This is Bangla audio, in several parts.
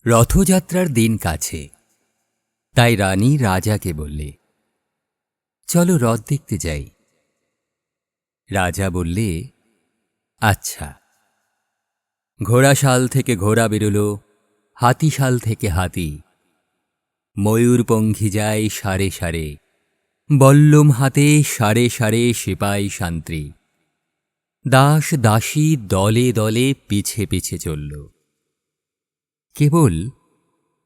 রথযাত্রার দিন কাছে, তাই রানী রাজাকে বললে, চলো রথ দেখতে যাই। রাজা বললে, আচ্ছা। ঘোড়াশাল থেকে ঘোড়া বেরোল, হাতিশাল থেকে হাতি, ময়ূরপঙ্খী যায় সারে সারে, বল্লম হাতে সারে সারে সিপাই শান্ত্রী, দাস দাসী দলে দলে পিছে পিছে চলল। কেবল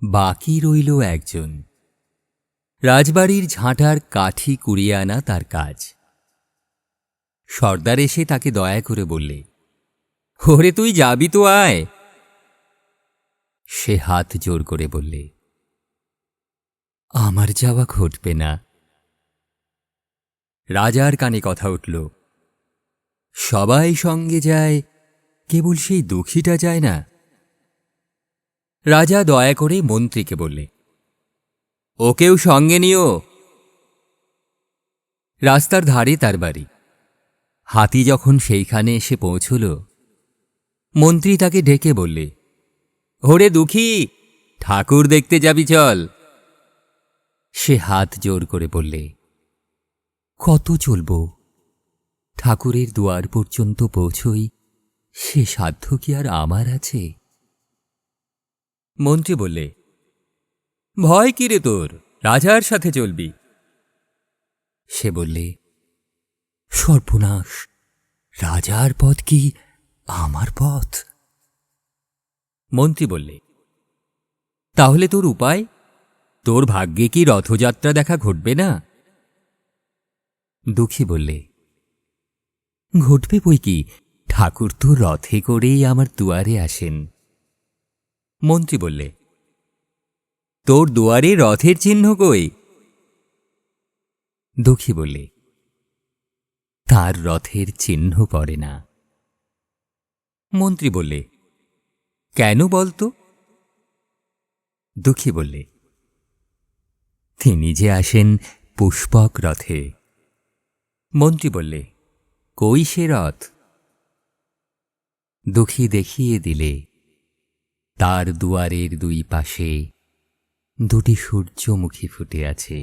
বাকি রইল একজন। রাজবাড়ির ঝাঁটার কাঠি কুড়িয়ে আনা তার কাজ। সর্দার এসে তাকে দয়া করে বললে, ওরে তুই যাবি তো আয়। সে হাত জোর করে বললে, আমার যাওয়া ঘটবে না। রাজার কানে কথা উঠল, সবাই সঙ্গে যায়, কেবল সেই দুঃখীটা যায় না। রাজা দয়া করে মন্ত্রীকে বললে, ওকেও সঙ্গে নিও। রাস্তার ধারে তার বাড়ি। হাতি যখন সেইখানে এসে পৌঁছল, মন্ত্রী তাকে ডেকে বললে, ওরে দুঃখী, ঠাকুর দেখতে যাবি চল। সে হাত জোর করে বললে, কত চলব? ঠাকুরের দুয়ার পর্যন্ত পৌঁছই, সে সাধ্য কি আর আমার আছে? মন্ত্রী বললে, ভয় কি রে তোর, রাজার সাথে চলবি। সে বললে, সর্বনাশ, রাজার পথ কি আমার পথ? মন্ত্রী বললে, তাহলে তোর উপায়? তোর ভাগ্যে কি রথযাত্রা দেখা ঘটবে না? দুঃখী বললে, ঘটবে বই কি, ঠাকুর তো রথে করেই আমার দুয়ারে আসেন। মন্ত্রী বললে, তোর দুয়ারে রথের চিহ্ন কই? দুঃখী বললে, তার রথের চিহ্ন পড়ে না। মন্ত্রী বললে, কেন বলতো? দুঃখী বললে, তিনি যে আসেন পুষ্পক রথে। মন্ত্রী বললে, কই সে রথ? দুঃখী দেখিয়ে দিলে, তার দুয়ারের দুই পাশে দুটি সূর্যমুখী ফুটে আছে।